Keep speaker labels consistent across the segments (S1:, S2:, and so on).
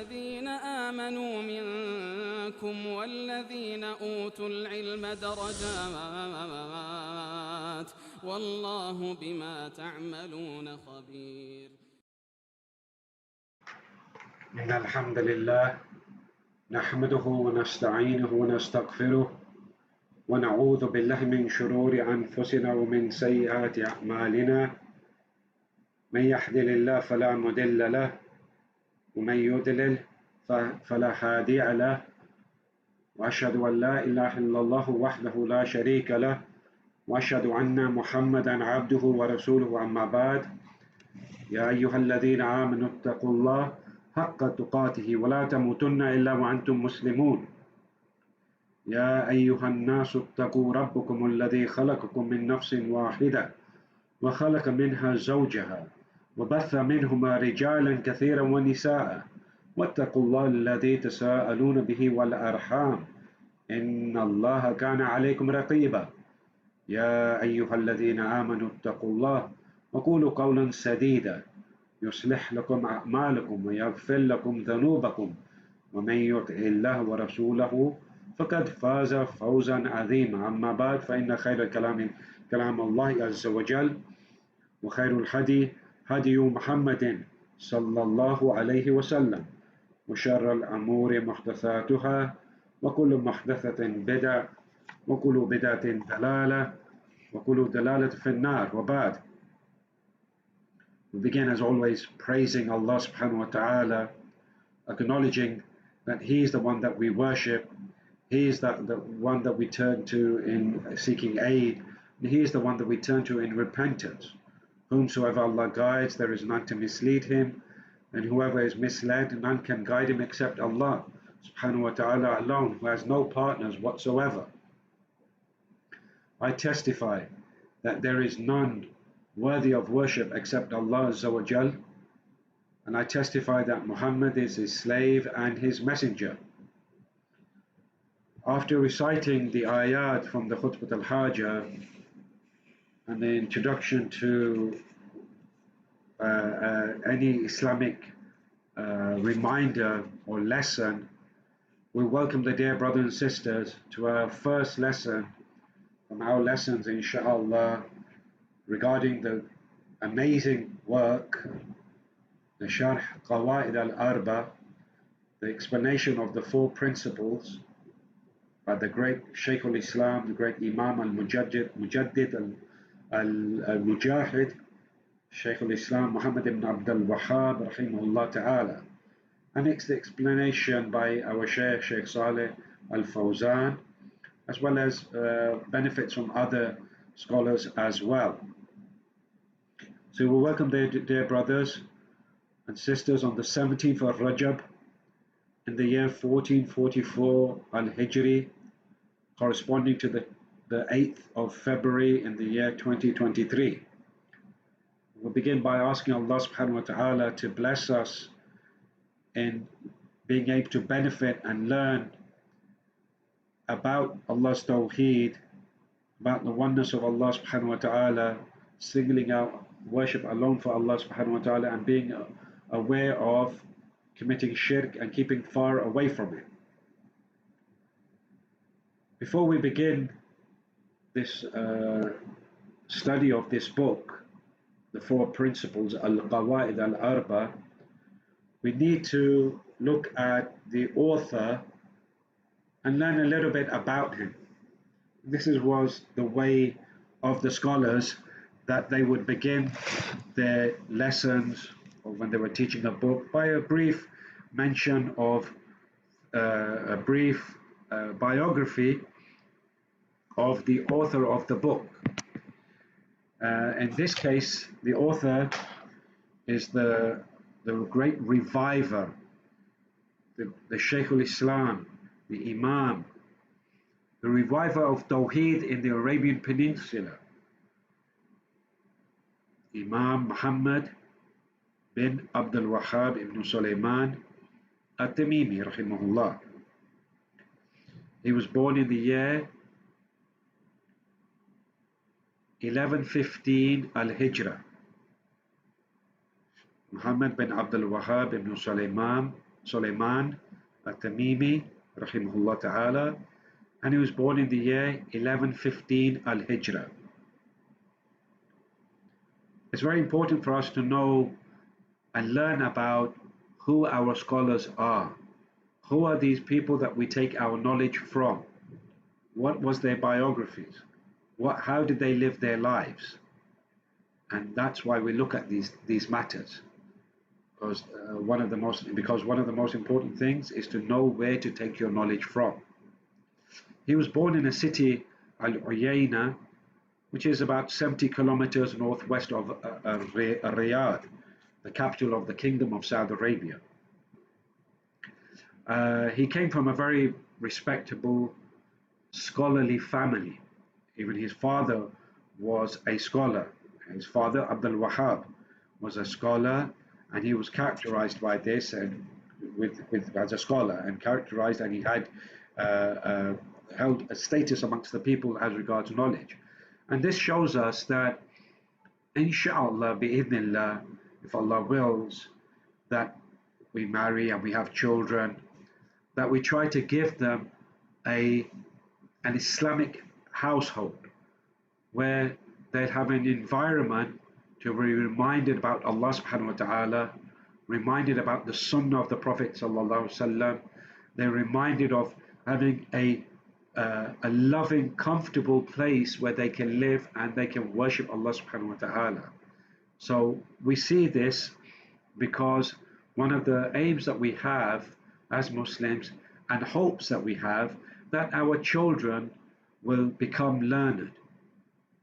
S1: الذين آمنوا منكم والذين أوتوا العلم درجات والله بما تعملون خبير.
S2: إن الحمد لله نحمده ونستعينه ونستغفره ونعوذ بالله من شرور أنفسنا ومن سيئات أعمالنا. من يهده الله فلا مضل له ومن يضلل فلا هادي له، وأشهد أن لا إله إلا الله وحده لا شريك له، وأشهد أن محمدا عبده ورسوله. أما بعد، يا أيها الذين آمنوا اتقوا الله حق تقاته ولا تموتن إلا وأنتم مسلمون. يا أيها الناس اتقوا ربكم الذي خلقكم من نفس واحدة وخلق منها زوجها وبث منهما رجالا كثيرا ونساء، واتقوا الله الذي تساءلون به والأرحام إن الله كان عليكم رقيبا. يا أيها الذين آمنوا اتقوا الله وقولوا قولا سديدا يصلح لكم أعمالكم ويغفر لكم ذنوبكم، ومن يطع الله ورسوله فقد فاز فوزا عظيما. أما بعد، فإن خير الكلام كلام الله عز وجل، وخير الهدي هدي محمد صلى الله عليه وسلم، وشر الأمور محدثاتها، وكل محدثة بدعة، وكل بدعة ضلالة، وكل ضلالة في النار. وبعد. We begin as always praising Allah subhanahu wa ta'ala, acknowledging that He is the one that we worship, He is the one that we turn to in seeking aid, and He is the one that we turn to in repentance. Whomsoever Allah guides, there is none to mislead him, and whoever is misled, none can guide him except Allah subhanahu wa ta'ala alone, who has no partners whatsoever. I testify that there is none worthy of worship except Allah Azza wa Jal, and I testify that Muhammad is his slave and his messenger. After reciting the ayat from the Khutbah al-Hajah and the introduction to any Islamic reminder or lesson, we welcome the dear brothers and sisters to our first lesson from our lessons, inshaAllah, regarding the amazing work, the Sharh Al-Qawā'id-ul-Arba'a, the explanation of the four principles by the great Shaykh al-Islam, the great Imam al-Mujaddid al-Mujahid, Shaykh al-Islam Muhammad bin Abdulwahhāb rahimahullāh ta'ala. And it's the explanation by our Shaykh Sālih al-Fawzān, as well as benefits from other scholars as well. So we welcome the dear brothers and sisters on the 17th of Rajab in the year 1444 al-Hijri, corresponding to the 8th of February in the year 2023. We'll begin by asking Allah subhanahu wa ta'ala to bless us in being able to benefit and learn about Allah's Tawheed, about the oneness of Allah subhanahu wa ta'ala, singling out worship alone for Allah subhanahu wa ta'ala, and being aware of committing shirk and keeping far away from it. Before we begin this study of this book, the four principles, Al-Qawā'id-ul-Arba'a, we need to look at the author and learn a little bit about him. This was the way of the scholars, that they would begin their lessons or when they were teaching a book by a brief mention of a brief biography of the author of the book. In this case, the author is the great reviver, the Shaykh al-Islam, the Imam, the reviver of Tawheed in the Arabian Peninsula, Imam Muhammad bin Abdulwahhāb ibn Sulaiman at-Tamimi rahimahullah. He was born in the year 1115 al-Hijra. Muhammad bin Abdulwahhāb ibn Sulaiman Sulaiman at-Tamimi, rahimahullah ta'ala, and he was born in the year 1115 al-Hijrah. It's very important for us to know and learn about who our scholars are. Who are these people that we take our knowledge from? What was their biographies? How did they live their lives? And that's why we look at these matters. Because one of the most important things is to know where to take your knowledge from. He was born in a city, Al-Uyayna, which is about 70 kilometers northwest of Riyadh, the capital of the Kingdom of Saudi Arabia. He came from a very respectable, scholarly family. Even his father was a scholar. His father, Abdulwahhāb, was a scholar, and he was characterized by this and as a scholar, and characterized, and he had held a status amongst the people as regards knowledge. And this shows us that, inshallah, bi'idhnillah, if Allah wills, that we marry and we have children, that we try to give them an Islamic household where they'd have an environment to be reminded about Allah subhanahu wa ta'ala, reminded about the sunnah of the Prophet sallallahu alaihi wasallam. They're reminded of having a loving, comfortable place where they can live and they can worship Allah subhanahu wa ta'ala. So we see this because one of the aims that we have as Muslims and hopes that we have, that our children will become learned.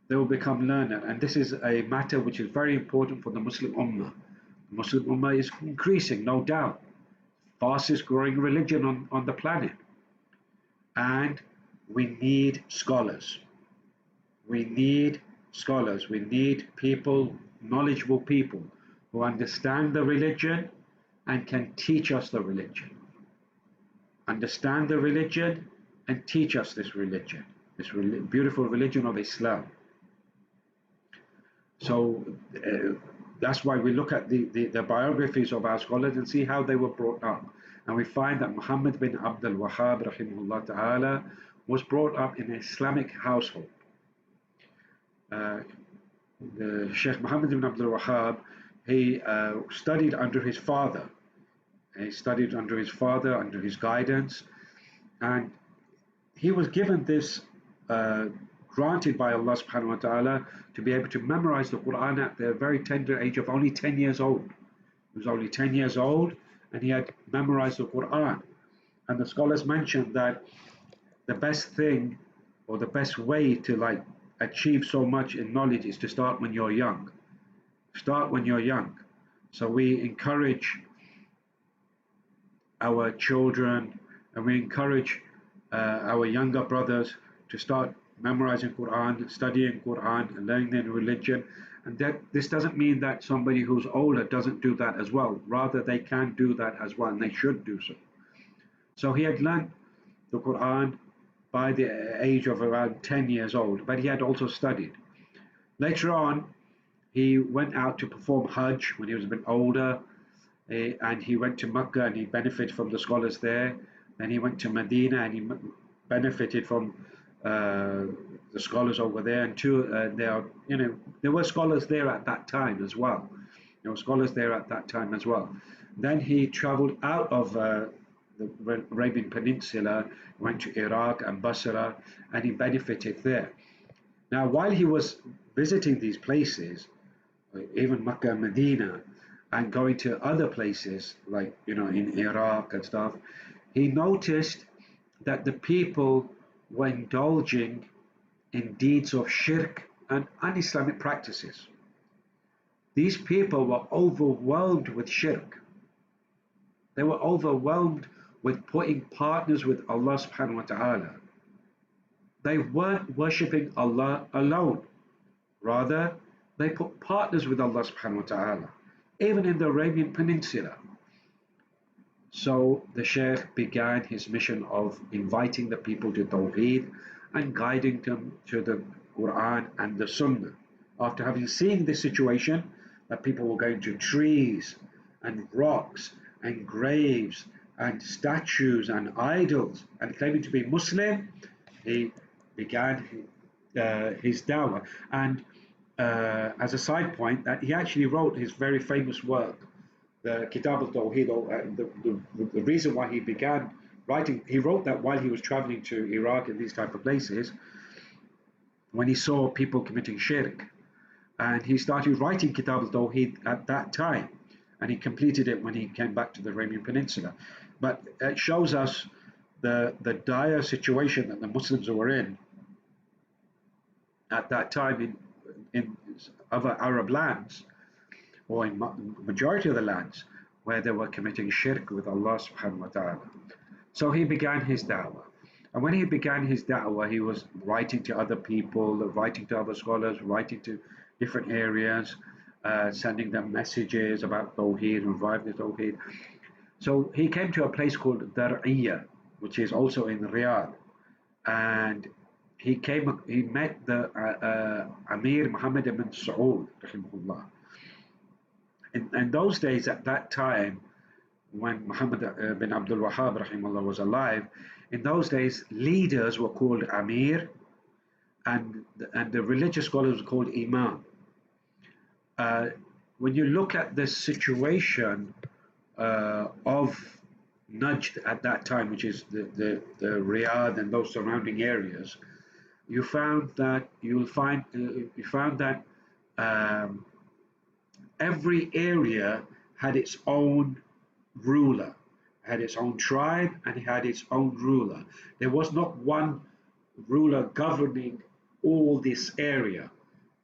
S2: They will become learned, and this is a matter which is very important for the Muslim Ummah. The Muslim Ummah is increasing, no doubt, fastest growing religion on the planet, and we need scholars. We need scholars. We need people, knowledgeable people, who understand the religion and can teach us the religion. Understand the religion and teach us this religion, this beautiful religion of Islam. So that's why we look at the biographies of our scholars and see how they were brought up. And we find that Muhammad bin Abdulwahhāb, rahimahullah ta'ala, was brought up in an Islamic household. The Shaykh Muhammad bin Abdulwahhāb, he studied under his father. He studied under his father, under his guidance, and he was given this, granted by Allah subhanahu wa ta'ala, to be able to memorize the Quran at the very tender age of only 10 years old. He was only 10 years old and he had memorized the Quran. And the scholars mentioned that the best thing or the best way to achieve so much in knowledge is to start when you're young. Start when you're young. So we encourage our children and we encourage our younger brothers to start memorizing Quran, studying Quran, and learning their religion. And that this doesn't mean that somebody who's older doesn't do that as well. Rather, they can do that as well, and they should do so. So he had learned the Quran by the age of around 10 years old, but he had also studied. Later on, he went out to perform Hajj when he was a bit older, and he went to Mecca and he benefited from the scholars there. Then he went to Medina and he benefited from the scholars over there, and there were scholars there at that time as well. There were scholars there at that time as well. Then he traveled out of the Arabian Peninsula, went to Iraq and Basra, and he benefited there. Now, while he was visiting these places, even Mecca and Medina, and going to other places like in Iraq and stuff, he noticed that the people were indulging in deeds of shirk and un-Islamic practices. These people were overwhelmed with shirk. They were overwhelmed with putting partners with Allah subhanahu wa ta'ala. They weren't worshipping Allah alone. Rather, they put partners with Allah subhanahu wa ta'ala, even in the Arabian Peninsula. So the Shaykh began his mission of inviting the people to Tawheed and guiding them to the Quran and the Sunnah. After having seen this situation, that people were going to trees and rocks and graves and statues and idols and claiming to be Muslim, he began his dawah. And as a side point, that he actually wrote his very famous work, the Kitab al-Tawheed. The reason why he began writing, he wrote that while he was traveling to Iraq and these type of places, when he saw people committing shirk. And he started writing Kitab al-Tawheed at that time, and he completed it when he came back to the Arabian Peninsula. But it shows us the dire situation that the Muslims were in at that time in other Arab lands, or in majority of the lands, where they were committing shirk with Allah subhanahu wa ta'ala. So he began his da'wah. And when he began his da'wah, he was writing to other people, writing to other scholars, writing to different areas, sending them messages about Tawheed and reviving the Tawheed. So he came to a place called Dar'iyah, which is also in Riyadh. And he met the Amir Muhammad bin Saud, rahimahullah. In those days, at that time, when Muhammad bin Abdulwahhāb, rahimahullah, was alive, in those days, leaders were called Amir, and the religious scholars were called Imām. When you look at the situation of Najd at that time, which is the Riyadh and those surrounding areas, you found that every area had its own ruler, had its own tribe, and it had its own ruler. There was not one ruler governing all this area,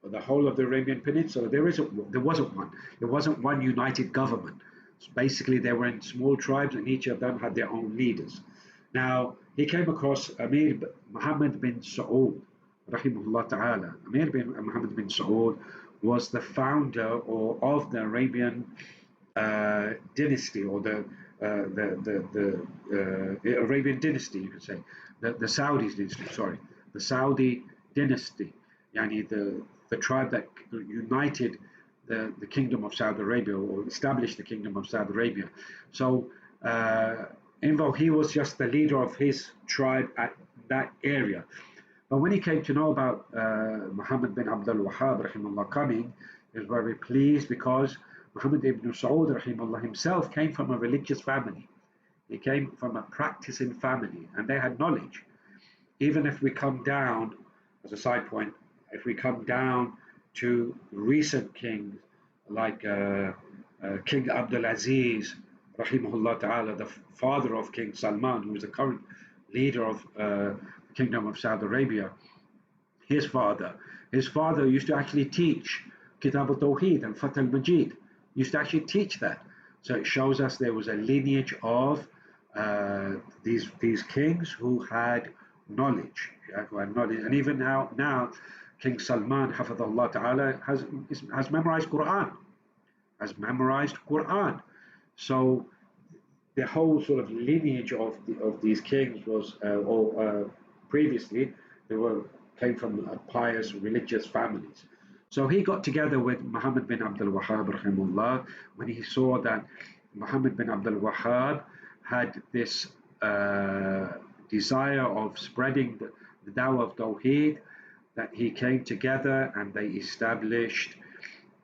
S2: or the whole of the Arabian Peninsula. There wasn't one. There wasn't one united government. So basically, they were in small tribes, and each of them had their own leaders. Now, he came across Amir Muhammad bin Saud, rahimahullah ta'ala. Amir bin Muhammad bin Saud was the founder of the Arabian dynasty, or the Arabian dynasty, you could say, the Saudis dynasty. Sorry, the Saudi dynasty, yani the tribe that united the kingdom of Saudi Arabia, or established the kingdom of Saudi Arabia. So, even though he was just the leader of his tribe at that area, but when he came to know about Muhammad bin Abdulwahhāb, rahimahullah, coming, he was very pleased, because Muhammad ibn Saud, rahimahullah, himself came from a religious family. He came from a practicing family, and they had knowledge. Even if we come down, as a side point, if we come down to recent kings like King Abdul Aziz, rahimahullah ta'ala, the father of King Salman, who is the current leader of the Kingdom of Saudi Arabia, his father used to actually teach Kitab al-Tawheed and Fath al-Majid, used to actually teach that. So it shows us there was a lineage of these kings who had knowledge, and even now King Salman, hafidhahullāh ta'ala, has memorized Quran. So the whole sort of lineage of these kings was, previously, came from pious religious families. So he got together with Muhammad bin Abdulwahhāb, rahimahullah, when he saw that Muhammad bin Abdulwahhāb had this desire of spreading the dawah of Tawheed, that he came together and they established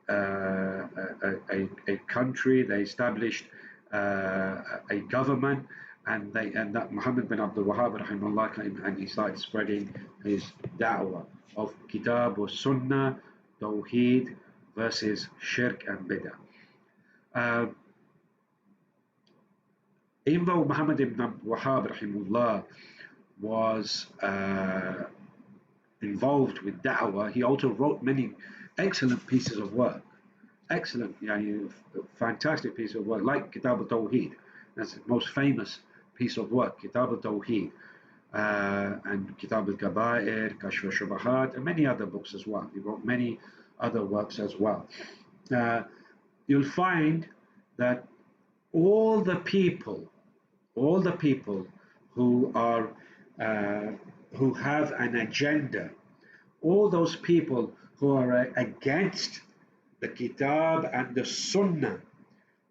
S2: a country, they established a government, and that Muhammad bin Abdulwahhāb, rahimahullah, came and he started spreading his da'wah of Kitab wa Sunnah, Tawheed versus Shirk and Bid'ah. Even though Muhammad ibn Abdulwahhāb, rahimahullah, was involved with da'wah, he also wrote many excellent pieces of work. Excellent, fantastic piece of work, like Kitab al-Tawheed. That's the most famous piece of work, Kitab al-Tawheed, and Kitab al-Kabā'ir, Kashf al-Shubahat, and many other books as well. He wrote many other works as well. You'll find that all the people who are who have an agenda, all those people who are against the Kitab and the Sunnah,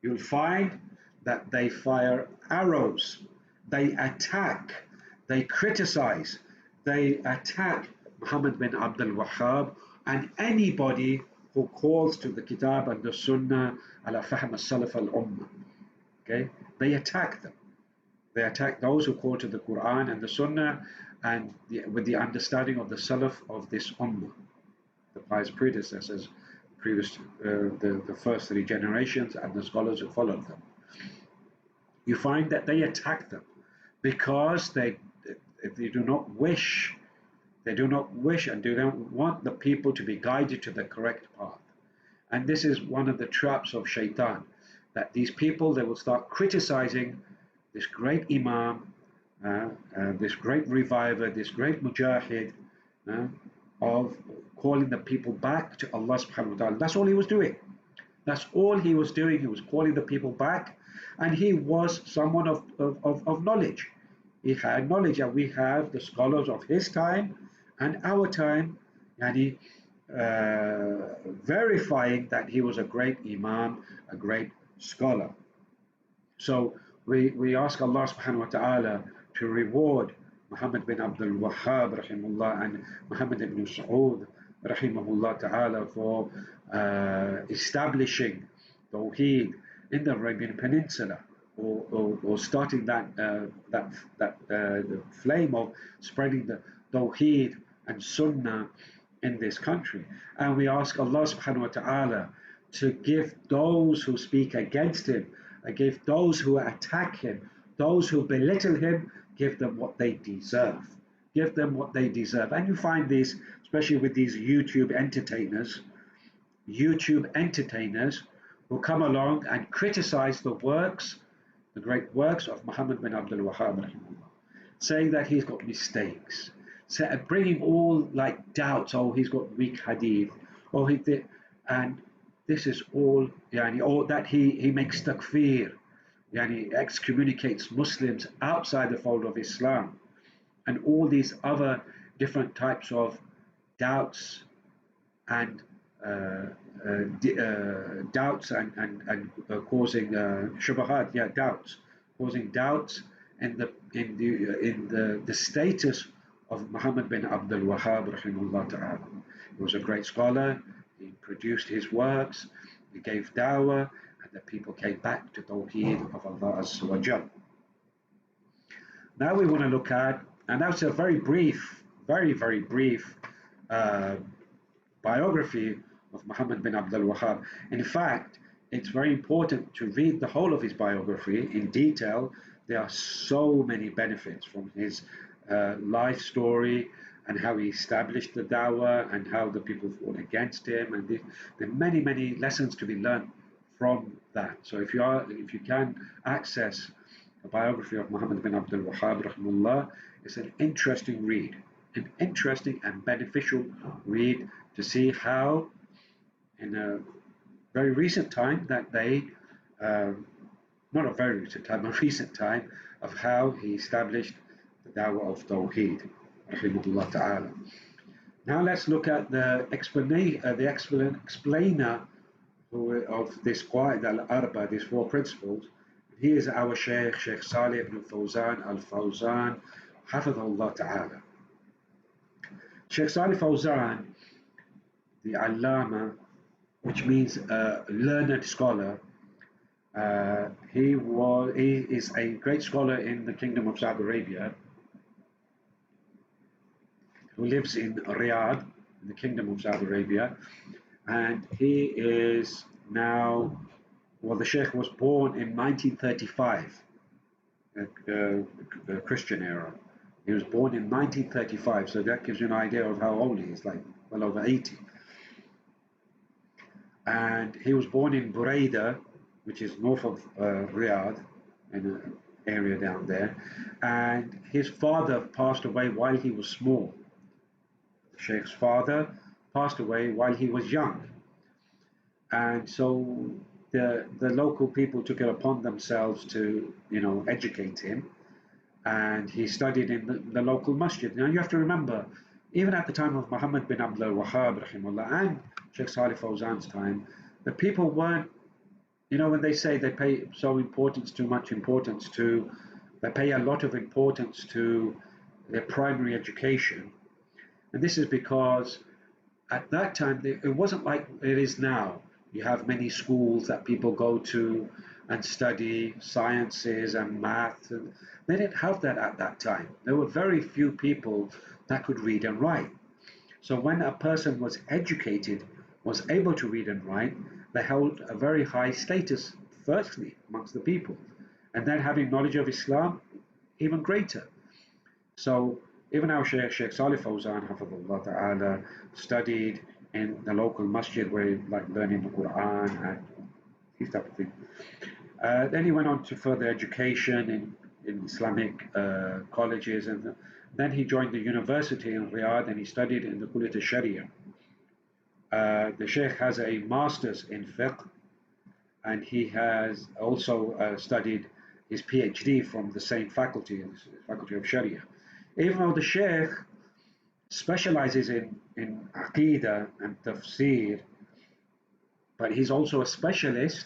S2: you'll find that they fire arrows, they attack, they criticize, they attack Muhammad bin Abdulwahhāb and anybody who calls to the Kitab and the Sunnah ala fahm al-Salaf al-Ummah. Okay? They attack them. They attack those who call to the Quran and the Sunnah and with the understanding of the Salaf of this Ummah, the pious predecessors, the first three generations and the scholars who followed them. You find that they attack them because they do not wish and do not want the people to be guided to the correct path. And this is one of the traps of shaitan, that these people, they will start criticizing this great Imam, this great reviver, this great mujahid, of calling the people back to Allah subhanahu wa ta'ala. That's all he was doing. That's all he was doing. He was calling the people back, and he was someone of knowledge. He had knowledge, and we have the scholars of his time and our time, and verifying that he was a great Imam, a great scholar. So we ask Allah subhanahu wa ta'ala to reward Muhammad bin Abdulwahhāb rahimahullah and Muhammad ibn Saud rahimahullah ta'ala for establishing Tawheed in the Arabian Peninsula, or starting the flame of spreading the Tawheed and Sunnah in this country. And we ask Allah subhanahu wa ta'ala to give those who speak against him, give those who attack him, those who belittle him, give them what they deserve. Give them what they deserve. And you find this, especially with these YouTube entertainers who come along and criticize the great works of Muhammad bin Abdulwahhāb, saying that he's got mistakes, bringing all like doubts. Oh, he's got weak hadith. Oh, he did, and this is all, or that he makes takfir, excommunicates Muslims outside the fold of Islam, and all these other different types of doubts and causing shubahat, causing doubts in the status of Muhammad bin Abdulwahhāb rahimahullah ta'ala. He was a great scholar. He produced his works. He gave dawah, and the people came back to Tawheed of Allah Azza wa Jal. Now we want to look at, and that's a very brief biography of Muhammad bin Abdulwahhāb. In fact, it's very important to read the whole of his biography in detail. There are so many benefits from his life story and how he established the dawah and how the people fought against him, and there are many lessons to be learned from that. So if you can access a biography of Muhammad bin Abdulwahhāb rahimahullah, it's an interesting read, an interesting and beneficial read to see how in a very recent time that they not a very recent time, a recent time of how he established the dawah of Tawheed rahimahullah ta'ala. Now let's look at the explainer of this Qawā'id-ul-Arba'a, these four principles. He is our Shaykh Sālih ibn al-Fawzān, al-Fawzān, hafidhahullāh ta'ala. Shaykh Sālih Fawzān, the Allāma, which means learned scholar, he is a great scholar in the Kingdom of Saudi Arabia, who lives in Riyadh, in the Kingdom of Saudi Arabia, and he is now, the Shaykh was born in 1935, the Christian era. He was born in 1935, so that gives you an idea of how old he is, like well over 80. And he was born in Buraida, which is north of Riyadh, in an area down there. And his father passed away while he was small. The Sheikh's father passed away while he was young. And so the local people took it upon themselves to, educate him. And he studied in the local masjid. Now you have to remember, even at the time of Muhammad bin Abdulwahhāb rahimahullah and Shaykh Sālih Fawzān's time, the people weren't you know, when they say they pay too much importance to, they pay a lot of importance to their primary education. And this is because at that time, it wasn't like it is now. You have many schools that people go to and study sciences and math. And they didn't have that at that time. There were very few people that could read and write. So when a person was educated, was able to read and write, they held a very high status, firstly, amongst the people. And then having knowledge of Islam, even greater. So even our Shaykh Sālih Fawzān, hafidhahullāh ta'ala, studied in the local masjid where he like learning the Quran and these type of things. Then he went on to further education in Islamic colleges, and then he joined the university in Riyadh and he studied in the Kulliyat al-Sharia. The Shaykh has a master's in fiqh, and he has also studied his PhD from the same faculty, the faculty of Sharia. Even though the Shaykh specializes in Aqidah and Tafsir, but he's also a specialist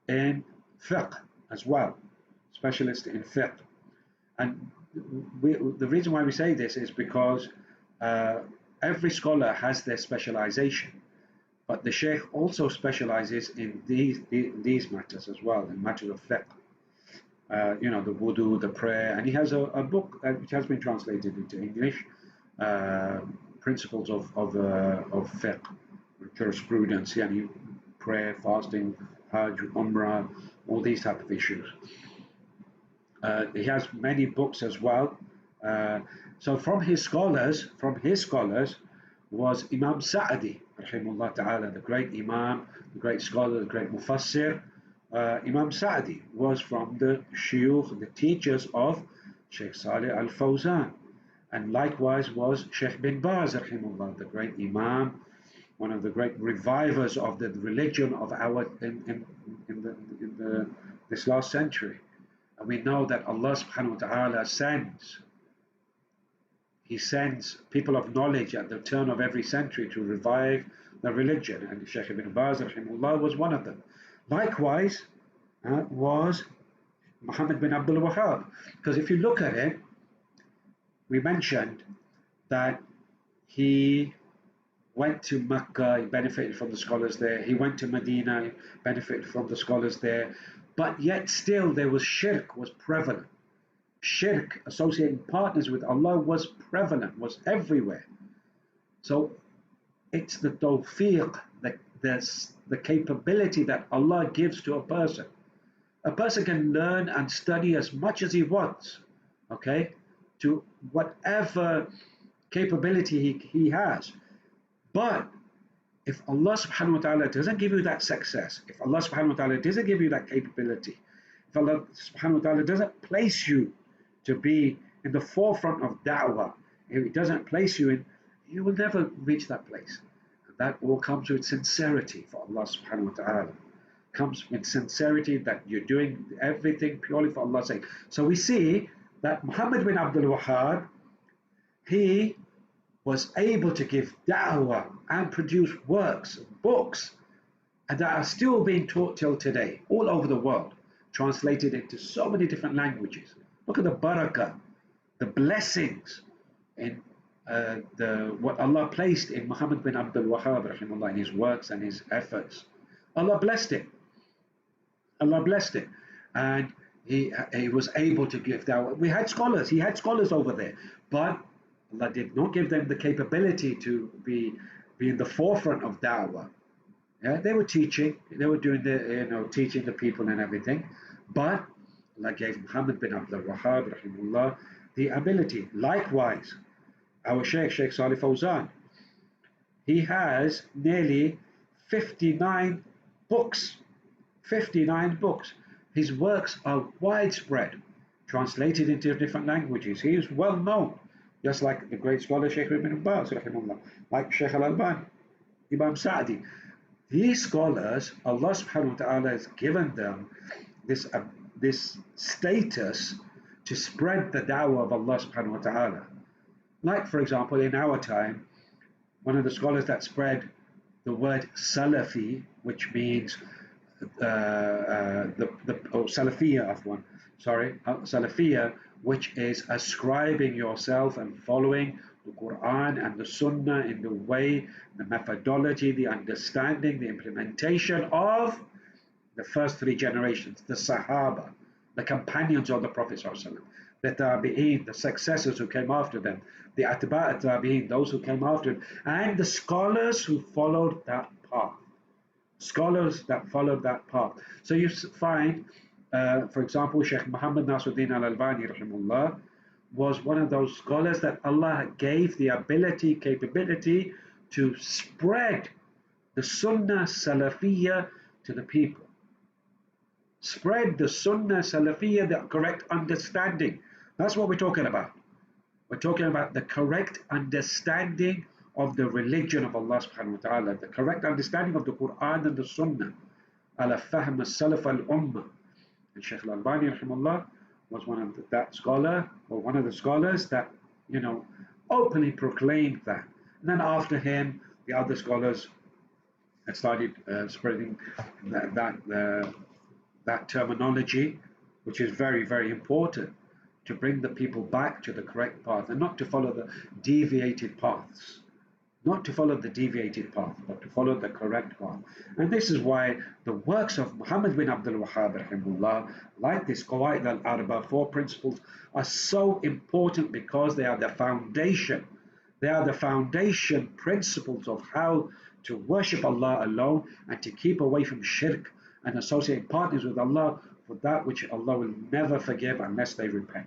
S2: in fiqh as well, specialist in fiqh. And the reason why we say this is because every scholar has their specialization, but the Shaykh also specializes in these matters as well, in matters of fiqh. You know, the wudu, the prayer, and he has a book which has been translated into English, Principles of Fiqh, Jurisprudence, yani prayer, fasting, Hajj, Umrah, all these type of issues. He has many books as well. So from his scholars was Imam Sa'di, rahimahullah ta'ala, the great Imam, the great scholar, the great Mufassir. Imam Sa'di was from the shuyukh, the teachers of Shaykh Sālih al-Fawzān, and likewise was Shaykh bin Baz, rahimahullah, the great Imam, one of the great revivers of the religion of this last century. And we know that Allah subhanahu wa ta'ala He sends people of knowledge at the turn of every century to revive the religion, and Shaykh bin Baz, rahimahullah, was one of them. Likewise was Muhammad bin Abdulwahhāb, because if you look at it, we mentioned that he went to Mecca, he benefited from the scholars there, he went to Medina, he benefited from the scholars there, but yet still there was shirk, was prevalent. Shirk, associating partners with Allah, was prevalent, was everywhere. So it's the tawfiq, the capability that Allah gives to a person. A person can learn and study as much as he wants, okay, to whatever capability he has. But if Allah subhanahu wa ta'ala doesn't give you that success, if Allah subhanahu wa ta'ala doesn't give you that capability, if Allah subhanahu wa ta'ala doesn't place you to be in the forefront of da'wah, if He doesn't place you in, you will never reach that place. And that all comes with sincerity for Allah subhanahu wa ta'ala. Comes with sincerity that you're doing everything purely for Allah's sake. So we see that Muhammad bin Abdulwahhāb, he was able to give da'wah and produce works, books, and that are still being taught till today, all over the world, translated into so many different languages. Look at the barakah, the blessings in what Allah placed in Muhammad bin Abdulwahhāb, rahimahullah, in his works and his efforts. Allah blessed it. Allah blessed it. And he was able to give da'wah. We had scholars, he had scholars over there, but Allah did not give them the capability to be in the forefront of da'wah. Yeah, they were teaching, they were doing the, teaching the people and everything, but Allah gave Muhammad bin Abdulwahhāb, rahimahullah, the ability. Likewise, our Shaykh Sālih Fawzān, he has nearly 59 books. 59 books. His works are widespread, translated into different languages. He is well known, just like the great scholar Shaykh bin Abbās, rahimahullah, like Shaykh al-Albani, Imam Sa'di. These scholars, Allah subhanahu wa ta'ala has given them this status to spread the da'wah of Allah subhanahu wa ta'ala. Like, for example, in our time, one of the scholars that spread the word Salafi, which means Salafiyya, afwan, sorry, Salafiyya, which is ascribing yourself and following the Quran and the Sunnah in the way, the methodology, the understanding, the implementation of the first three generations, the Sahaba, the companions of the Prophet ﷺ, the Tabi'een, the successors who came after them, the Atba' Tabi'een, those who came after them, and the scholars who followed that path. Scholars that followed that path. So you find, for example, Shaykh Muhammad Nasruddin al-Albani rahimahullah was one of those scholars that Allah gave the ability, capability to spread the Sunnah Salafiyya to the people. Spread the Sunnah Salafiyya, the correct understanding. That's what we're talking about. We're talking about the correct understanding of the religion of Allah subhanahu wa ta'ala, the correct understanding of the Quran and the Sunnah. Ala fahm as-salaf al-ummah. And Shaykh al-Albani rahimahullah was one of that scholar, or one of the scholars that, openly proclaimed that. And then after him, the other scholars had started spreading that terminology, which is very, very important to bring the people back to the correct path and not to follow the deviated paths. Not to follow the deviated path, but to follow the correct path. And this is why the works of Muhammad bin Abdulwahhāb rahimahullah, like this Qawā'id-ul-Arba'a, 4 principles, are so important because they are the foundation. They are the foundation principles of how to worship Allah alone and to keep away from shirk and associating partners with Allah for that which Allah will never forgive unless they repent.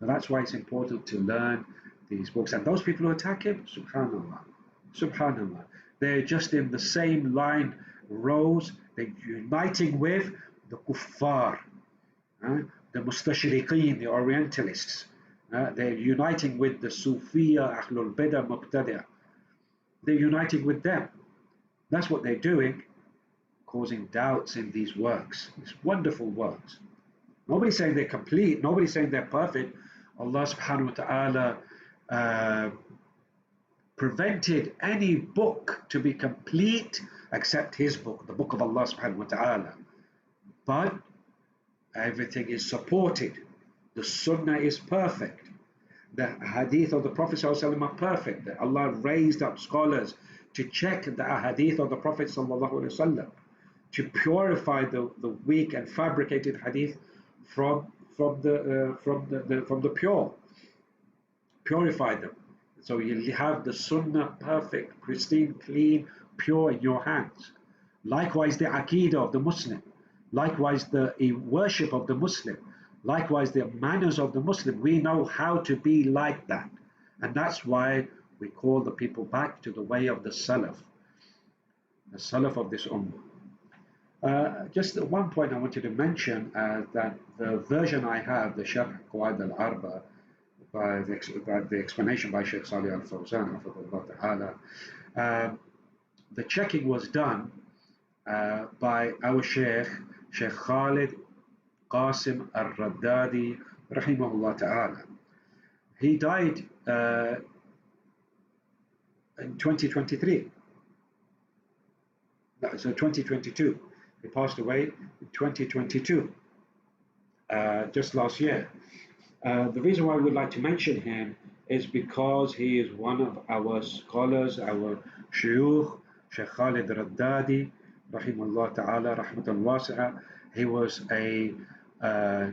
S2: So that's why it's important to learn these books. And those people who attack him, subhanallah, they're just in the same line, rows, they're uniting with the kuffar, the mustashriqeen, the Orientalists. They're uniting with the Sufiya, Ahlul Bidah, Muqtadi'ah. They're uniting with them. That's what they're doing, causing doubts in these works, these wonderful works. Nobody's saying they're complete, nobody's saying they're perfect. Allah subhanahu wa ta'ala prevented any book to be complete except his book, the book of Allah subhanahu wa ta'ala. But everything is supported. The Sunnah is perfect. The hadith of the Prophet ﷺ are perfect. Allah raised up scholars to check the hadith of the Prophet ﷺ, to purify the weak and fabricated hadith from the pure. Purify them. So you have the Sunnah perfect, pristine, clean, pure in your hands. Likewise the Aqidah of the Muslim. Likewise the worship of the Muslim. Likewise the manners of the Muslim. We know how to be like that. And that's why we call the people back to the way of the Salaf. The Salaf of this Ummah. Just one point I wanted to mention, that the version I have, the Sharh Al-Qawā'id-ul-Arba'a, by the explanation by Shaykh Sālih al-Fawzān, hafidhahullāh ta'ala, the checking was done by our Shaykh Khalid Qasim al-Raddādi, rahimahullah ta'ala. He died in 2023. So 2022. He passed away in 2022, just last year. The reason why we'd like to mention him is because he is one of our scholars, our shuyukh, Shaykh Khalid Raddādi, rahimahullah ta'ala, rahmatan wasi'a. He was a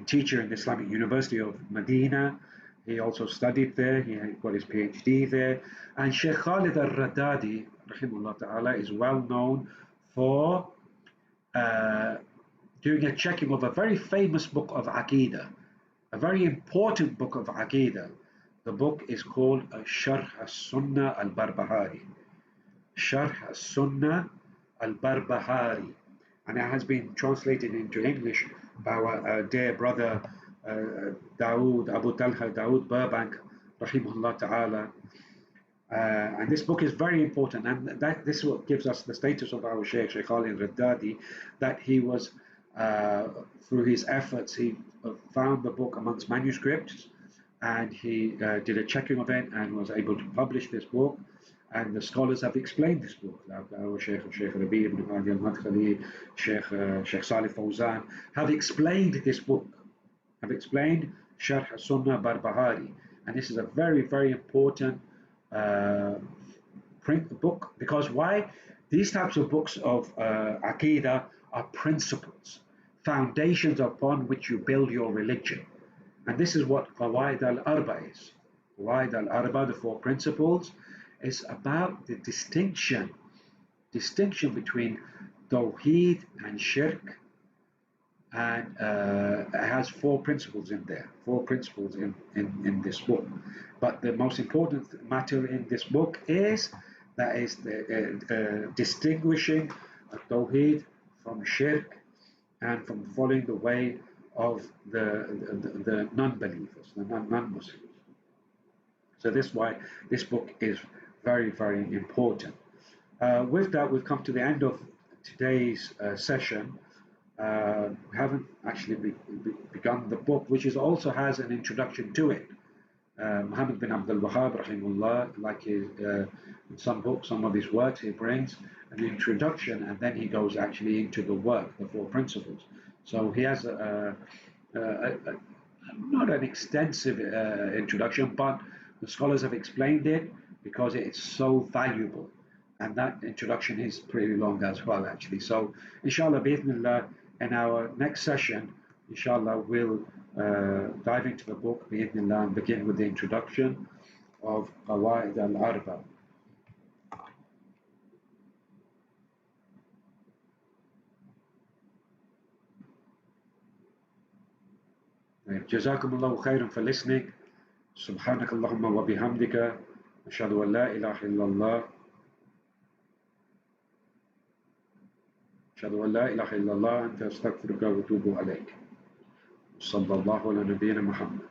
S2: teacher in the Islamic University of Medina. He also studied there. He got his PhD there. And Shaykh Khalid al-Raddādi, rahimahullah ta'ala, is well known for doing a checking of a very famous book of Aqidah, a very important book of Aqidah. The book is called Sharh as-Sunnah al-Barbahari. Sharh as-Sunnah al-Barbahari. And it has been translated into English by our dear brother Abu Talha Dawood Burbank, rahimahullah ta'ala. And this book is very important, and this is what gives us the status of our Shaykh Khalid Raddādi, that he was, through his efforts, he found the book amongst manuscripts, and he did a checking of it and was able to publish this book. And the scholars have explained this book, like our Shaykh Rabi' ibn Hadi al-Madkhali, Shaykh Sālih Fawzān, have explained this book, have explained Sharh Sunnah Barbahari. And this is a very, very important book, because why? These types of books of Aqidah are principles, foundations upon which you build your religion. And this is what Qawā'id al-Arba'a is. Qawā'id al-Arba'a, the 4 principles, is about the distinction between Tawheed and Shirk. And it has 4 principles in there, 4 principles in this book. But the most important matter in this book is the distinguishing Tawheed from Shirk and from following the way of the non-believers, the non-Muslims. So this is why this book is very, very important. With that, we've come to the end of today's session. We haven't actually begun the book, which also has an introduction to it. Muhammad bin Abdulwahhāb, rahimahullah, like in some books, some of his works, he brings an introduction, and then he goes actually into the work, the 4 principles. So he has not an extensive introduction, but the scholars have explained it because it's so valuable. And that introduction is pretty long as well, actually. So, inshallah, bi'idhnillah, in our next session, inshallah, we'll dive into the book, bi'idhnillah, and begin with the introduction of Qawā'id al-Arba'a. جزاكم الله خيرا for listening. سبحانك اللهم وبحمدك أشهد أن لا إله إلا الله أشهد أن لا إله إلا الله أنت أستغفرك وأتوب إليك. صلى الله على نبينا محمد.